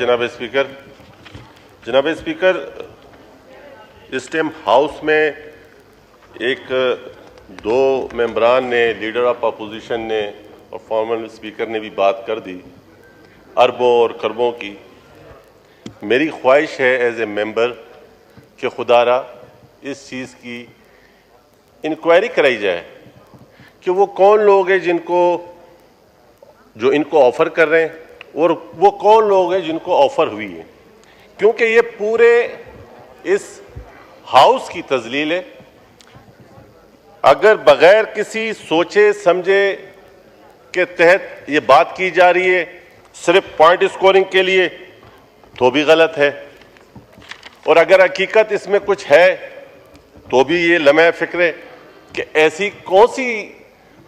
जनाब स्पीकर, इस time house में दो मेंबरान ने, लीडर ऑफ अपोजिशन ने और फॉर्मर स्पीकर ने भी बात कर दी अरबों और खरबों की। मेरी ख्वाहिश है एज ए मेंबर कि खुदारा इस चीज़ की इंक्वायरी कराई जाए कि वो कौन लोग हैं जो इनको ऑफ़र कर रहे हैं और वो कौन लोग हैं जिनको ऑफ़र हुई है, क्योंकि ये पूरे इस हाउस की तजलील है। अगर बगैर किसी सोचे समझे के तहत ये बात की जा रही है सिर्फ पॉइंट स्कोरिंग के लिए, तो भी गलत है, और अगर हकीकत इसमें कुछ है तो भी ये लम्हे फ़िक्र है कि ऐसी कौन सी,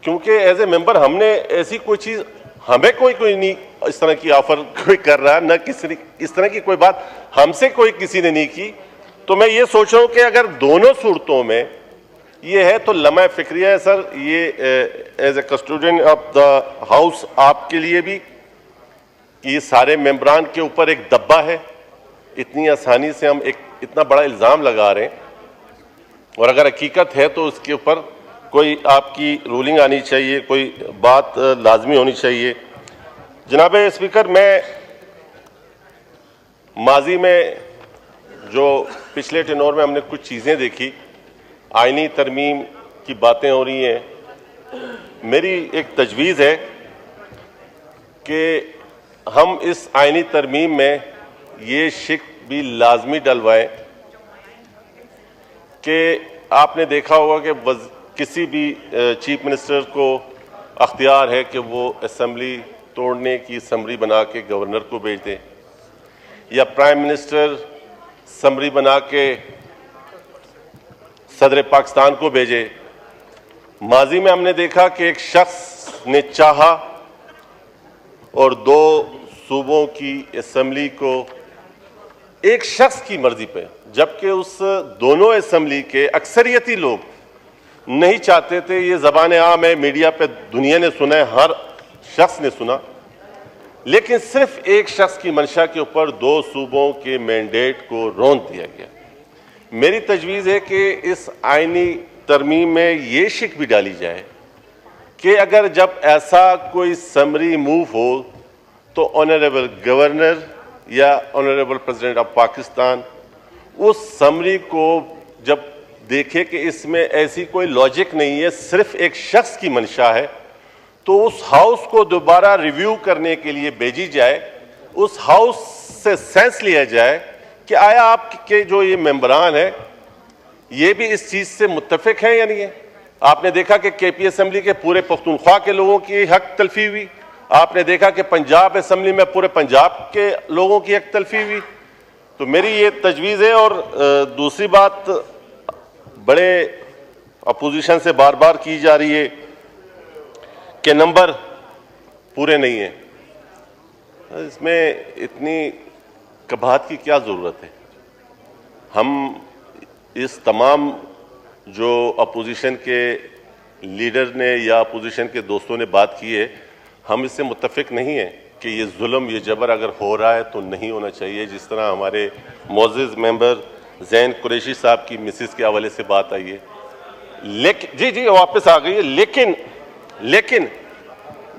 क्योंकि एज ए मेंबर हमने ऐसी कोई चीज़, हमें कोई नहीं इस तरह की ऑफर कोई कर रहा है, न किसी ने इस तरह की कोई बात हमसे कोई किसी ने नहीं की। तो मैं ये सोच रहा हूँ कि अगर दोनों सूरतों में ये है तो लम्हा फ़िक्रिया है सर, ये as a custodian of the house आपके लिए भी, ये सारे मेंबरान के ऊपर एक दब्बा है। इतनी आसानी से हम एक इतना बड़ा इल्ज़ाम लगा रहे हैं, और अगर हकीकत है तो उसके ऊपर कोई आपकी रूलिंग आनी चाहिए, कोई बात लाजमी होनी चाहिए। जनाब स्पीकर, मैं माजी में जो पिछले टेनोर में हमने कुछ चीज़ें देखी, आईनी तरमीम की बातें हो रही हैं। मेरी एक तजवीज़ है कि हम इस आईनी तरमीम में ये शिक भी लाजमी डलवाएं कि आपने देखा होगा कि किसी भी चीफ मिनिस्टर को अख्तियार है कि वो असेंबली तोड़ने की समरी बना के गवर्नर को भेज दें, या प्राइम मिनिस्टर समरी बना के सदर पाकिस्तान को भेजे। माजी में हमने देखा कि एक शख्स ने चाहा और दो सूबों की असेंबली को एक शख्स की मर्जी पे, जबकि उस दोनों असेंबली के अक्सरियती लोग नहीं चाहते थे। ये ज़बान आम है, मीडिया पे दुनिया ने सुना है, हर शख्स ने सुना, लेकिन सिर्फ एक शख्स की मंशा के ऊपर दो सूबों के मैंडेट को रोंद दिया गया। मेरी तजवीज़ है कि इस आईनी तरमीम में ये शिक भी डाली जाए कि अगर जब ऐसा कोई समरी मूव हो तो ऑनरेबल गवर्नर या ऑनरेबल प्रेसिडेंट ऑफ पाकिस्तान उस समरी को जब देखे कि इसमें ऐसी कोई लॉजिक नहीं है, सिर्फ एक शख्स की मंशा है, तो उस हाउस को दोबारा रिव्यू करने के लिए भेजी जाए, उस हाउस से सेंस लिया जाए कि आया आपके जो ये मेंबरान है ये भी इस चीज़ से मुत्तफिक हैं या नहीं है। आपने देखा कि केपी असेंबली के पूरे पख्तूनख्वा के लोगों की हक तलफी हुई, आपने देखा कि पंजाब असेंबली में पूरे पंजाब के लोगों की हक तलफी हुई। तो मेरी ये तजवीज़ है। और दूसरी बात बड़े अपोजिशन से बार बार की जा रही है कि नंबर पूरे नहीं है। इसमें इतनी कबाहत की क्या ज़रूरत है। हम इस तमाम जो अपोजिशन के लीडर ने या अपोजिशन के दोस्तों ने बात की है, हम इससे मुत्तफिक नहीं है कि ये जुल्म, ये जबर अगर हो रहा है तो नहीं होना चाहिए। जिस तरह हमारे मोअज़्ज़िज़ मेंबर ज़ैन कुरैशी साहब की मिसिस के हवाले से बात आई है, लेकिन जी वापस आ गई है, लेकिन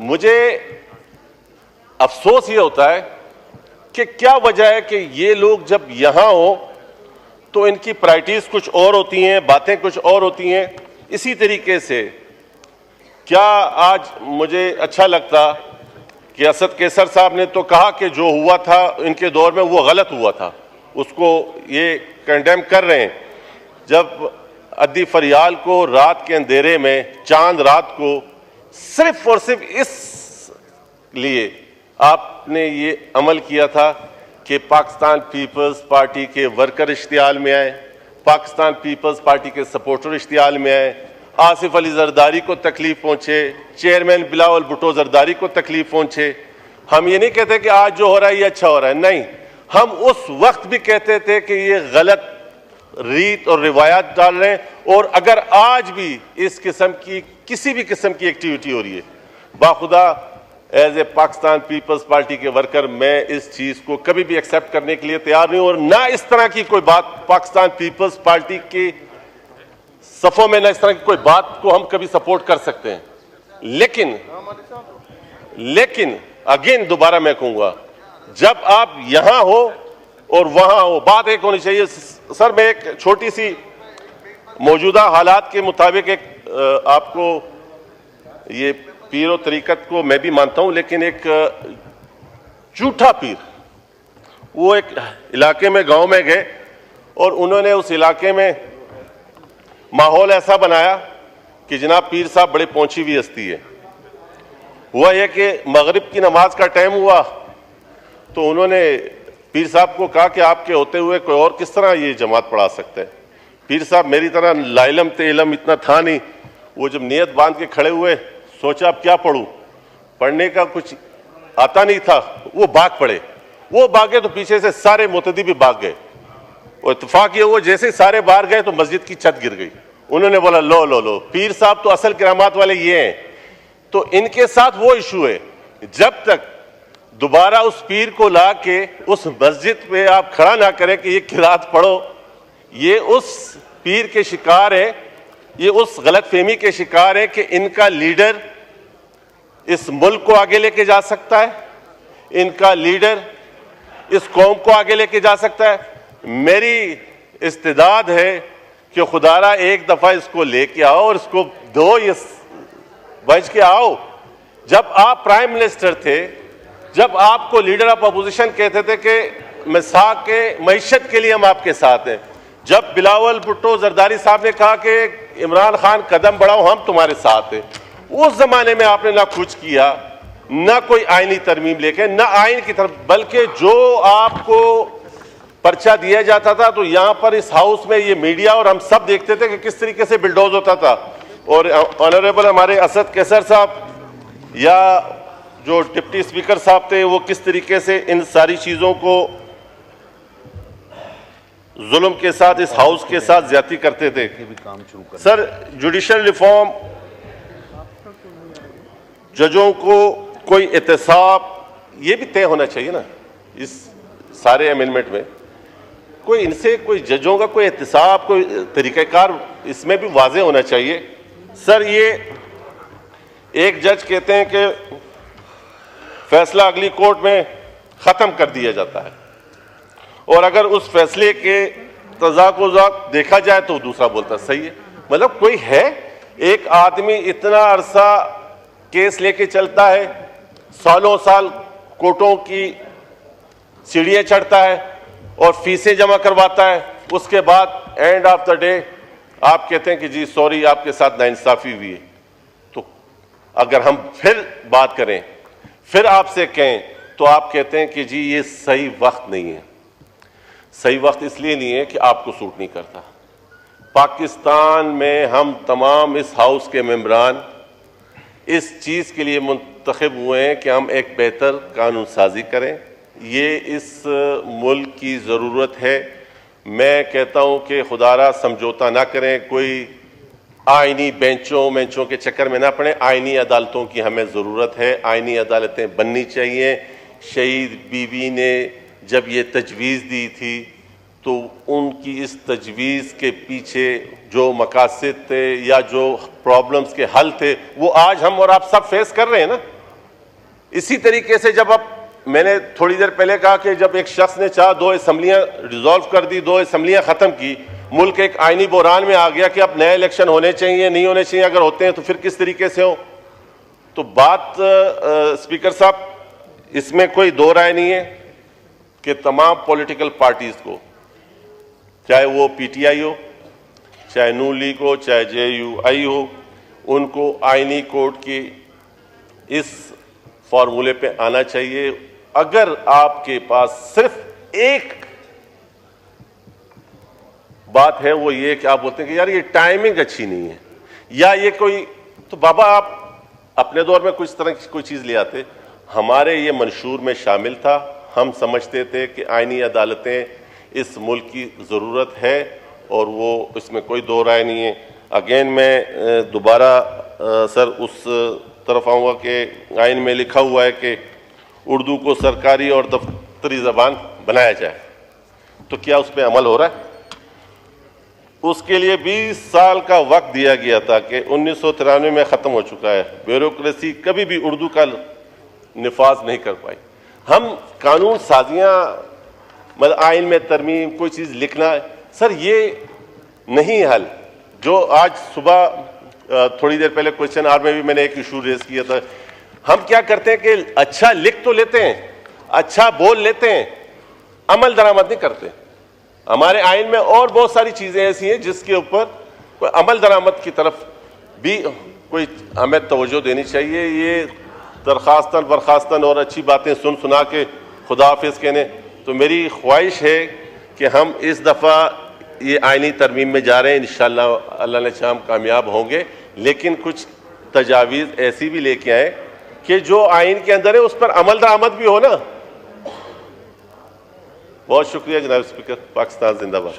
मुझे अफसोस ये होता है कि क्या वजह है कि ये लोग जब यहाँ हो तो इनकी प्रायोरिटीज़ कुछ और होती हैं, बातें कुछ और होती हैं। इसी तरीके से क्या आज मुझे अच्छा लगता कि असद कैसर साहब ने तो कहा कि जो हुआ था इनके दौर में वो गलत हुआ था, उसको ये कंडेम कर रहे हैं। जब अद्दी फरियाल को रात के अंधेरे में, चांद रात को, सिर्फ और सिर्फ इस लिए आपने ये अमल किया था कि पाकिस्तान पीपल्स पार्टी के वर्कर इश्तिहाल में आए, पाकिस्तान पीपल्स पार्टी के सपोर्टर इश्तिहाल में आए, आसिफ अली जरदारी को तकलीफ पहुंचे, चेयरमैन बिलावल भुट्टो जरदारी को तकलीफ पहुंचे। हम ये नहीं कहते कि आज जो हो रहा है ये अच्छा हो रहा है, नहीं, हम उस वक्त भी कहते थे कि ये गलत रीत और रिवायात डाल रहे हैं। और अगर आज भी इस किस्म की किसी भी किस्म की एक्टिविटी हो रही है, बाखुदा as a Pakistan Peoples Party के वर्कर मैं इस चीज को कभी भी एक्सेप्ट करने के लिए तैयार नहीं हूं, और ना इस तरह की कोई बात पाकिस्तान पीपल्स पार्टी के सफों में, ना इस तरह की कोई बात को हम कभी सपोर्ट कर सकते हैं। लेकिन अगेन दोबारा मैं कहूंगा, जब आप यहां हो और वहां हो, बात एक होनी चाहिए। सर, मैं एक छोटी सी मौजूदा हालात के मुताबिक एक आपको, ये पीर और तरीकत को मैं भी मानता हूं, लेकिन एक झूठा पीर, वो एक इलाके में, गांव में गए और उन्होंने उस इलाके में माहौल ऐसा बनाया कि जनाब पीर साहब बड़े पहुंची हुई हस्ती है। हुआ यह कि मगरिब की नमाज का टाइम हुआ तो उन्होंने पीर साहब को कहा कि आपके होते हुए कोई और किस तरह ये जमात पढ़ा सकता है। पीर साहब मेरी तरह लाइलम ते इलम इतना था नहीं, वो जब नियत बांध के खड़े हुए, सोचा अब क्या पढ़ूं, पढ़ने का कुछ आता नहीं था, वो भाग पड़े। वो भागे तो पीछे से सारे मुतदी भी भाग गए, और इत्तेफाक ये हुआ जैसे सारे बाहर गए तो मस्जिद की छत गिर गई। उन्होंने बोला लो लो लो, पीर साहब तो असल करामात वाले ये हैं। तो इनके साथ वो इशू है, जब तक दोबारा उस पीर को ला के उस मस्जिद पे आप खड़ा ना करें कि ये किरात पढ़ो, ये उस पीर के शिकार है, ये उस गलत फहमी के शिकार है कि इनका लीडर इस मुल्क को आगे लेके जा सकता है, इनका लीडर इस कौम को आगे लेके जा सकता है। मेरी इस्तेदाद है कि खुदारा एक दफा इसको लेके आओ और इसको दो, ये बच के आओ। जब आप प्राइम मिनिस्टर थे, जब आपको लीडर ऑफ अपोजिशन कहते थे कि मिसाक के मईशत के लिए हम आपके साथ हैं, जब बिलावल भुट्टो जरदारी साहब ने कहा कि इमरान खान कदम बढ़ाओ हम तुम्हारे साथ हैं, उस जमाने में आपने ना कुछ किया, ना कोई आईनी तरमीम लेके, ना आइन की तरफ, बल्कि जो आपको पर्चा दिया जाता था तो यहां पर इस हाउस में ये मीडिया और हम सब देखते थे कि किस तरीके से बिल्डोज होता था। और ऑनरेबल हमारे असद कैसर साहब या जो डिप्टी स्पीकर साहब थे, वो किस तरीके से इन सारी चीजों को जुल्म के साथ इस हाउस के साथ ज्यादती करते थे। सर, जुडिशल रिफॉर्म, जजों को कोई एहतसाब, ये भी तय होना चाहिए ना इस सारे अमेंडमेंट में। कोई इनसे कोई जजों का कोई एहतसाब, कोई तरीक़ाकार इसमें भी वाज़े होना चाहिए। सर, ये एक जज कहते हैं कि फैसला अगली कोर्ट में ख़त्म कर दिया जाता है, और अगर उस फैसले के तज़ाक़ुज़ात देखा जाए तो दूसरा बोलता सही है। मतलब कोई है, एक आदमी इतना अरसा केस लेके चलता है, सालों साल कोर्टों की सीढ़ियाँ चढ़ता है और फीसें जमा करवाता है, उसके बाद एंड ऑफ द डे आप कहते हैं कि जी सॉरी आपके साथ नाइंसाफ़ी हुई है। तो अगर हम फिर बात करें, फिर आपसे कहें, तो आप कहते हैं कि जी ये सही वक्त नहीं है। सही वक्त इसलिए नहीं है कि आपको सूट नहीं करता। पाकिस्तान में हम तमाम इस हाउस के मेंबरान इस चीज़ के लिए मुंतखब हुए हैं कि हम एक बेहतर कानून साजी करें। ये इस मुल्क की ज़रूरत है। मैं कहता हूँ कि खुदारा समझौता ना करें, कोई आइनी बेंचों के चक्कर में ना पड़े। आइनी अदालतों की हमें ज़रूरत है, आइनी अदालतें बननी चाहिए। शहीद बीवी ने जब ये तजवीज़ दी थी तो उनकी इस तजवीज़ के पीछे जो मकासद थे या जो प्रॉब्लम्स के हल थे, वो आज हम और आप सब फेस कर रहे हैं ना। इसी तरीके से जब अब मैंने थोड़ी देर पहले कहा कि जब एक शख्स ने चाहा 2 असम्बलियाँ रिजॉल्व कर दी, 2 असम्बलियाँ ख़त्म की, मुल्क एक आइनी बहरान में आ गया कि अब नए इलेक्शन होने चाहिए, नहीं होने चाहिए, अगर होते हैं तो फिर किस तरीके से हो। तो बात स्पीकर साहब, इसमें कोई दो राय नहीं है कि तमाम पॉलिटिकल पार्टीज़ को, चाहे वो PTI हो, चाहे नून लीग हो, चाहे JUI हो, उनको आइनी कोर्ट की इस फॉर्मूले पे आना चाहिए। अगर आपके पास सिर्फ एक बात है वो ये कि आप बोलते हैं कि यार ये टाइमिंग अच्छी नहीं है, या ये कोई, तो बाबा आप अपने दौर में कुछ तरह की कोई चीज़ ले आते। हमारे ये मंशूर में शामिल था, हम समझते थे कि आइनी अदालतें इस मुल्क की ज़रूरत है और वो इसमें कोई दो राय नहीं है। अगेन मैं दोबारा सर उस तरफ आऊँगा कि आइन में लिखा हुआ है कि उर्दू को सरकारी और दफ्तरी ज़बान बनाया जाए, तो क्या उस पर अमल हो रहा है? उसके लिए 20 साल का वक्त दिया गया था कि 1993 में ख़त्म हो चुका है। ब्यूरोक्रेसी कभी भी उर्दू का निफाज नहीं कर पाई। हम कानून साजियाँ, मतलब आइन में तरमीम, कोई चीज़ लिखना, सर ये नहीं हल। जो आज सुबह थोड़ी देर पहले क्वेश्चन आवर में भी मैंने एक इशू रेज किया था, हम क्या करते हैं कि अच्छा लिख तो लेते हैं, अच्छा बोल लेते हैं, अमल दरामद नहीं करते। हमारे आइन में और बहुत सारी चीज़ें ऐसी हैं जिसके ऊपर कोई अमल दरामद की तरफ भी कोई हमें तवज्जो देनी चाहिए। ये दरखास्तन बरखास्तन और अच्छी बातें सुन सुना के खुदा हाफिज़ कहने, तो मेरी ख्वाहिश है कि हम इस दफ़ा ये आइनी तरमीम में जा रहे हैं, इंशाअल्लाह अल्लाह ने चाहा हम कामयाब होंगे, लेकिन कुछ तजावीज़ ऐसी भी लेके आए कि जो आइन के अंदर है उस पर अमल दरामद भी हो ना। बहुत शुक्रिया जनाब स्पीकर। पाकिस्तान जिंदाबाद।